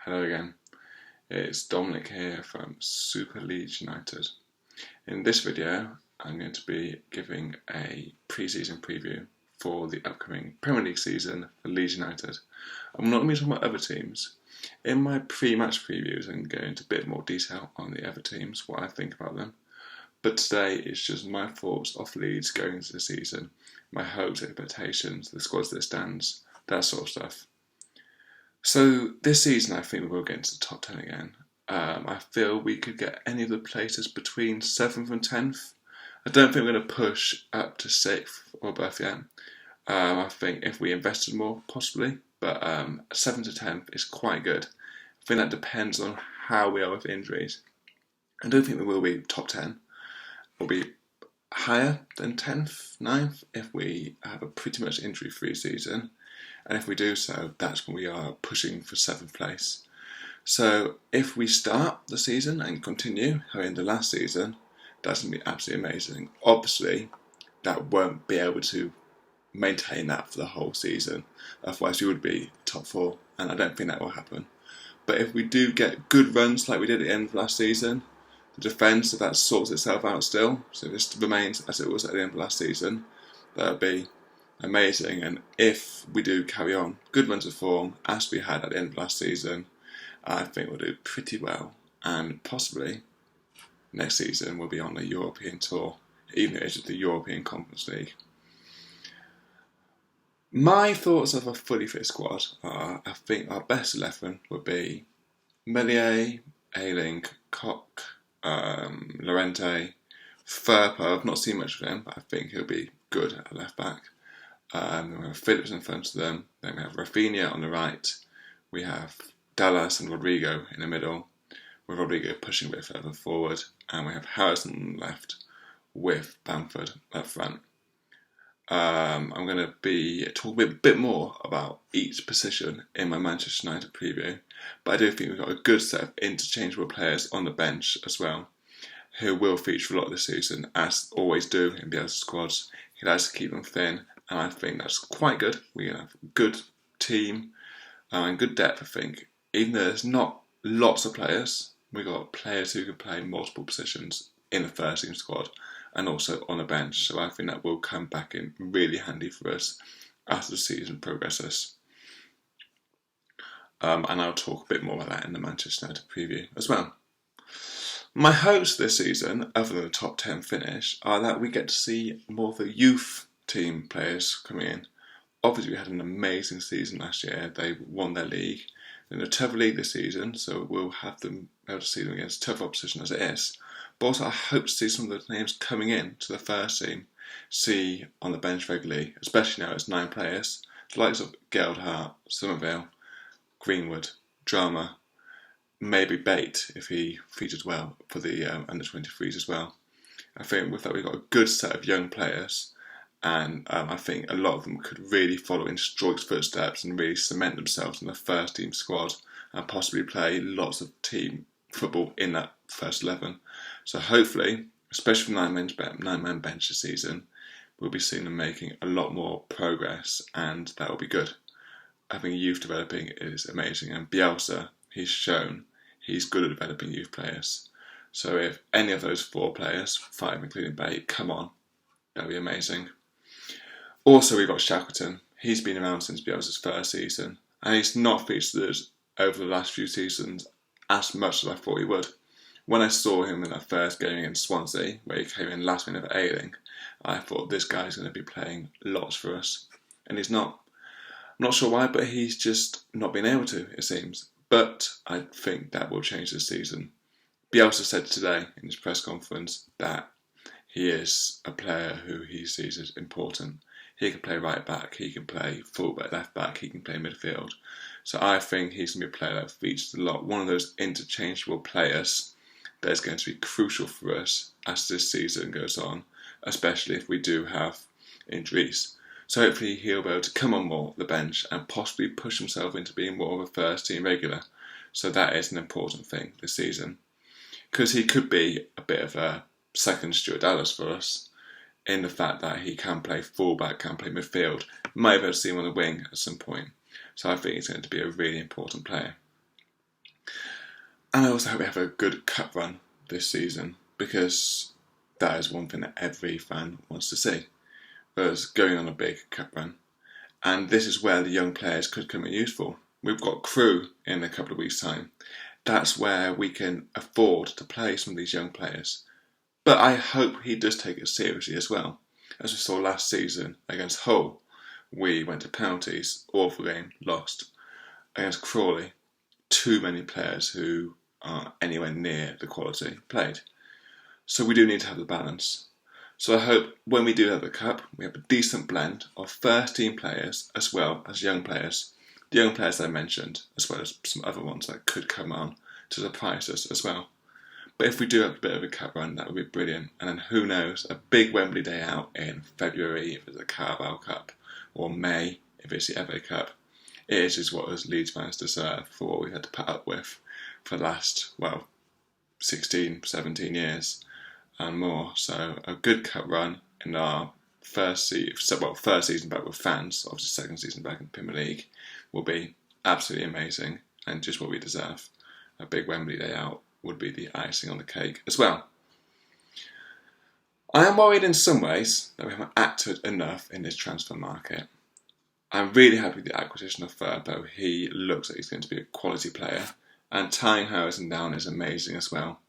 Hello again, it's Dominic here from Super Leeds United. In this video, I'm going to be giving a pre-season preview for the upcoming Premier League season for Leeds United. I'm not going to be talking about other teams. In my pre-match previews, I'm going to go into a bit more detail on the other teams, what I think about them. But today, it's just my thoughts of Leeds going into the season, my hopes, expectations, the squads that stands, that sort of stuff. So this season, I think we will get into the top 10 again. I feel we could get any of the places between 7th and 10th. I don't think we're going to push up to 6th or above yet. I think if we invested more, possibly, but 7th to 10th is quite good. I think that depends on how we are with injuries. I don't think we will be top 10. We'll be higher than 10th, 9th if we have a pretty much injury-free season. And if we do so, that's when we are pushing for 7th place. So if we start the season and continue how we ended last season, that's going to be absolutely amazing. Obviously, that won't be able to maintain that for the whole season. Otherwise, we would be top 4, and I don't think that will happen. But if we do get good runs like we did at the end of last season, the defence, if that sorts itself out still, so this remains as it was at the end of last season, that would be amazing. And if we do carry on good runs of form as we had at the end of last season, I think we'll do pretty well, and possibly next season we'll be on the European tour, even if it's just the European Conference League. My thoughts of a fully fit squad are, I think our best 11 would be Melier, Ayling, Koch, Llorente, Firpo. I've not seen much of him, but I think he'll be good at left back. Then we have Phillips in front of them. Then we have Rafinha on the right. We have Dallas and Rodrigo in the middle, with Rodrigo pushing a bit further forward. And we have Harrison on the left with Bamford up front. I'm going to be talking a bit more about each position in my Manchester United preview. But I do think we've got a good set of interchangeable players on the bench as well, who will feature a lot this season, as always do in Bielsa's squads. He likes to keep them thin, and I think that's quite good. We have a good team and good depth, I think. Even though there's not lots of players, we've got players who can play multiple positions in the first team squad and also on the bench. So I think that will come back in really handy for us as the season progresses. And I'll talk a bit more about that in the Manchester United preview as well. My hopes this season, other than the top 10 finish, are that we get to see more of the youth team players coming in. Obviously, we had an amazing season last year. They won their league. In a tougher league this season, so we'll have them able to see them against tough opposition as it is. But also, I hope to see some of the names coming in to the first team, see on the bench regularly, especially now it's 9 players. The likes of Geldhart, Somerville, Greenwood, Drama, maybe Bate if he featured well for the under 23s as well. I think with that we've got a good set of young players, and I think a lot of them could really follow in Stroik's footsteps and really cement themselves in the first team squad and possibly play lots of team football in that first 11. So hopefully, especially for 9-man bench this season, we'll be seeing them making a lot more progress, and that will be good. Having youth developing is amazing, and Bielsa, he's shown he's good at developing youth players. So if any of those 4 players, 5 including Bate, come on, that'll be amazing. Also, we've got Shackleton. He's been around since Bielsa's first season, and he's not featured over the last few seasons as much as I thought he would. When I saw him in that first game against Swansea, where he came in last minute of Ayling, I thought this guy's going to be playing lots for us, and he's not. I'm not sure why, but he's just not been able to, it seems. But I think that will change this season. Bielsa said today in his press conference that he is a player who he sees as important. He can play right back, he can play full back, left back, he can play midfield. So I think he's going to be a player that features a lot. One of those interchangeable players that is going to be crucial for us as this season goes on, especially if we do have injuries. So hopefully he'll be able to come on more at the bench and possibly push himself into being more of a first team regular. So that is an important thing this season, because he could be a bit of a second Stuart Dallas for us, in the fact that he can play fullback, can play midfield. Might be able to see him on the wing at some point. So I think he's going to be a really important player. And I also hope we have a good cup run this season, because that is one thing that every fan wants to see, us going on a big cup run. And this is where the young players could come in useful. We've got Crew in a couple of weeks' time. That's where we can afford to play some of these young players. But I hope he does take it seriously as well. As we saw last season against Hull, we went to penalties, awful game, lost. Against Crawley, too many players who aren't anywhere near the quality played. So we do need to have the balance. So I hope when we do have the cup, we have a decent blend of first team players as well as young players. The young players I mentioned, as well as some other ones that could come on to surprise us as well. But if we do have a bit of a cup run, that would be brilliant. And then who knows, a big Wembley day out in February if it's a Carabao Cup, or May if it's the FA Cup. It is what us Leeds fans deserve for what we had to put up with for the last, 16, 17 years and more. So a good cup run in our first season back with fans, obviously second season back in the Premier League, will be absolutely amazing and just what we deserve. A big Wembley day out would be the icing on the cake as well. I am worried in some ways that we haven't acted enough in this transfer market. I'm really happy with the acquisition of Furbo. He looks like he's going to be a quality player, and tying Harrison down is amazing as well.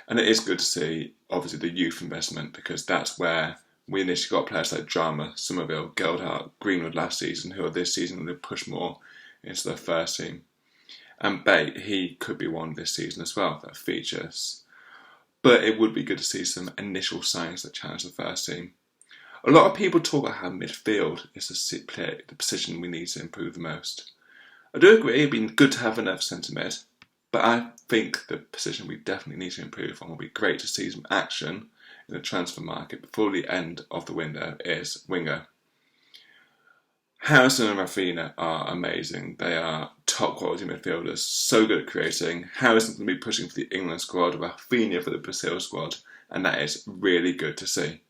And it is good to see, obviously, the youth investment, because that's where we initially got players like Drama, Somerville, Geldhart, Greenwood last season, who are this season going to push more into their first team. And Bate, he could be one this season as well, that features. But it would be good to see some initial signs that challenge the first team. A lot of people talk about how midfield is the position we need to improve the most. I do agree it'd be good to have another centre mid, but I think the position we definitely need to improve on will be great to see some action in the transfer market before the end of the window is winger. Harrison and Rafinha are amazing. They are top quality midfielders, so good at creating. Harrison's going to be pushing for the England squad, Rafinha for the Brazil squad, and that is really good to see.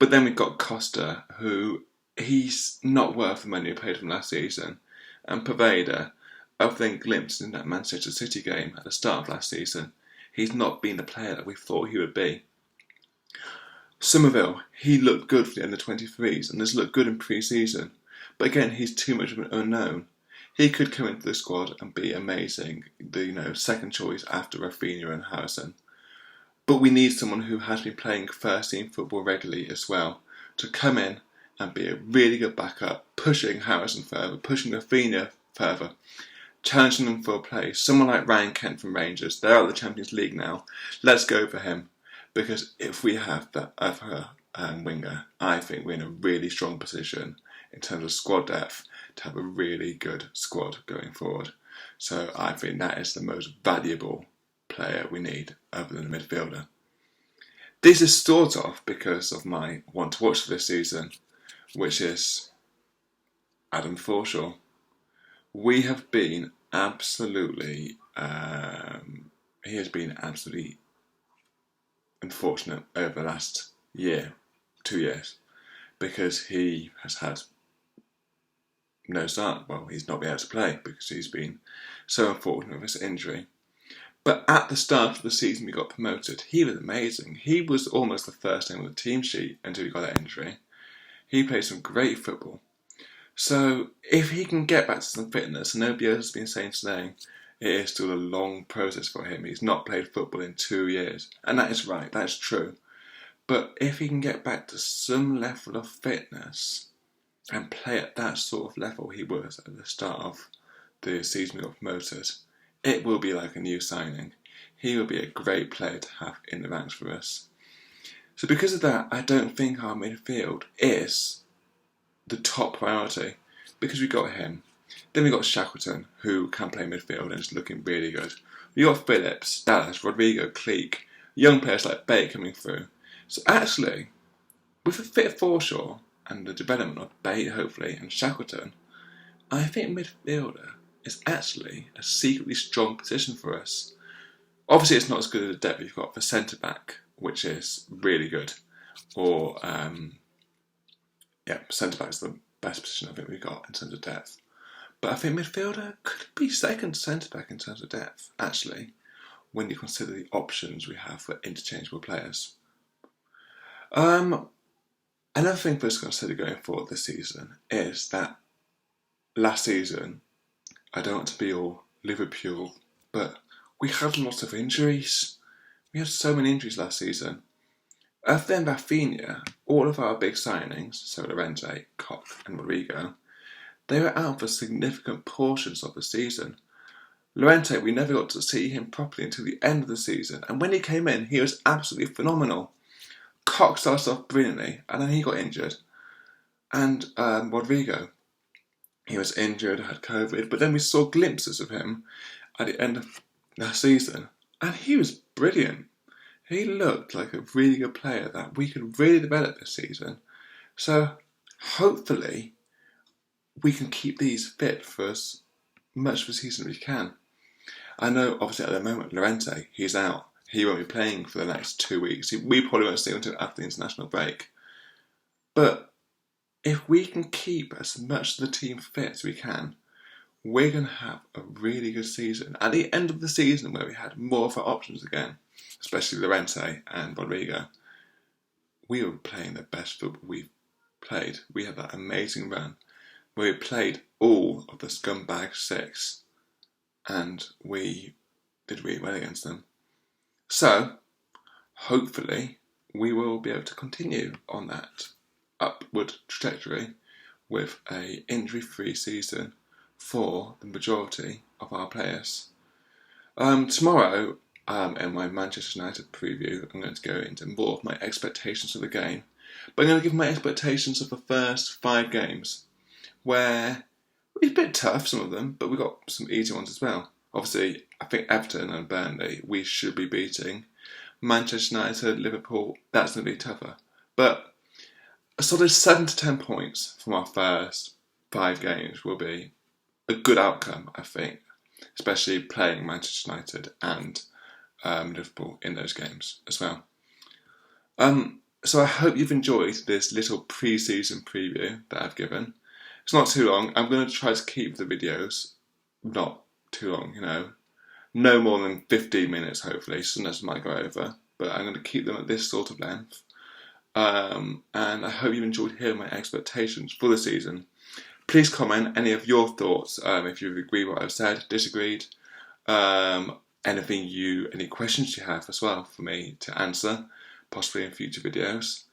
But then we've got Costa, who he's not worth the money we paid from last season. And Poveda, other than glimpses in that Manchester City game at the start of last season, he's not been the player that we thought he would be. Somerville, he looked good for the under-23s and has looked good in pre-season. But again, he's too much of an unknown. He could come into the squad and be amazing, the second choice after Rafinha and Harrison. But we need someone who has been playing first team football regularly as well to come in and be a really good backup, pushing Harrison further, pushing Rafinha further, challenging them for a place. Someone like Ryan Kent from Rangers, they're out of the Champions League now. Let's go for him, because if we have that other winger, I think we're in a really strong position in terms of squad depth to have a really good squad going forward. So I think that is the most valuable player we need other than a midfielder. This is sort of because of my want to watch for this season, which is Adam Forshaw. We have been absolutely, he has been absolutely unfortunate over the last 2 years, because he has had no start. Well, he's not been able to play because he's been so unfortunate with his injury. But at the start of the season we got promoted, he was amazing. He was almost the first name on the team sheet until he got that injury. He played some great football. So if he can get back to some fitness, and nobody else has been saying today, it is still a long process for him. He's not played football in 2 years. And that is right, that is true. But if he can get back to some level of fitness and play at that sort of level he was at the start of the season we got promoted, it will be like a new signing. He will be a great player to have in the ranks for us. So because of that, I don't think our midfield is the top priority, because we got him. Then we got Shackleton, who can play midfield and is looking really good. We got Phillips, Dallas, Rodrigo, Cleek, young players like Bate coming through. So actually, with a fit Forshaw and the development of Bate, hopefully, and Shackleton, I think midfielder is actually a secretly strong position for us. Obviously, it's not as good as the depth we've got for centre-back, which is really good. Or, centre-back is the best position I think we've got in terms of depth. But I think midfielder could be second centre-back in terms of depth, actually, when you consider the options we have for interchangeable players. Another thing for us to consider going forward this season is that last season, I don't want to be all Liverpool, but we had lots of injuries. We had so many injuries last season. Other than Rafinha, all of our big signings, so Llorente, Koch and Rodrigo, they were out for significant portions of the season. Llorente, we never got to see him properly until the end of the season, and when he came in, he was absolutely phenomenal. Koch started off brilliantly, and then he got injured. And Rodrigo, he was injured, had COVID, but then we saw glimpses of him at the end of last season, and he was brilliant. He looked like a really good player that we could really develop this season. So hopefully we can keep these fit for as much of the season as we can. I know obviously at the moment Llorente, he's out. He won't be playing for the next 2 weeks. We probably won't see him until after the international break. But if we can keep as much of the team fit as we can, we're going to have a really good season. At the end of the season where we had more of our options again, especially Llorente and Rodrigo, we were playing the best football we've played. We had that amazing run where we played all of the scumbag six and we did really well against them. So, hopefully, we will be able to continue on that upward trajectory with an injury-free season for the majority of our players. Tomorrow, in my Manchester United preview, I'm going to go into more of my expectations of the game. But I'm going to give my expectations of the first 5 games, where it's a bit tough, some of them, but we've got some easy ones as well. Obviously, I think Everton and Burnley, we should be beating. Manchester United, Liverpool, that's going to be tougher. But a solid 7 to 10 points from our first 5 games will be a good outcome, I think, especially playing Manchester United and Liverpool in those games as well. So I hope you've enjoyed this little pre-season preview that I've given. It's not too long. I'm going to try to keep the videos not too long, no more than 15 minutes hopefully. Sometimes I might go over, but I'm going to keep them at this sort of length. And I hope you've enjoyed hearing my expectations for the season. Please comment any of your thoughts, if you agree with what I've said, disagreed, any questions you have as well for me to answer, possibly in future videos,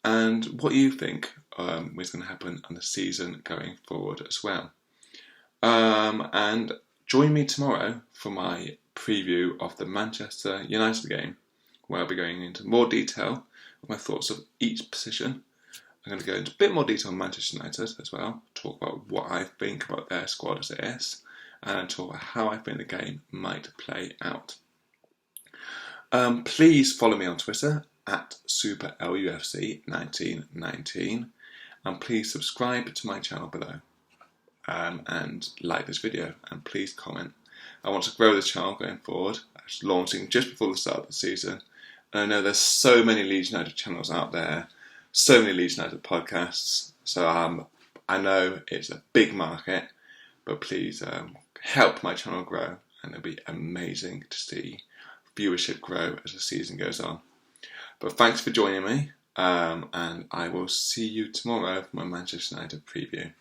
and what you think is going to happen on the season going forward as well. And join me tomorrow for my preview of the Manchester United game, where I'll be going into more detail of my thoughts of each position. I'm going to go into a bit more detail on Manchester United as well, talk about what I think about their squad as it is, and talk about how I think the game might play out. Please follow me on Twitter at SuperLUFC1919, and please subscribe to my channel below, and like this video, and please comment. I want to grow this channel going forward. It's launching just before the start of the season, and I know there's so many Leeds United channels out there, so many Leeds United podcasts, so I know it's a big market, but please help my channel grow, and it'll be amazing to see viewership grow as the season goes on. But thanks for joining me, and I will see you tomorrow for my Manchester United preview.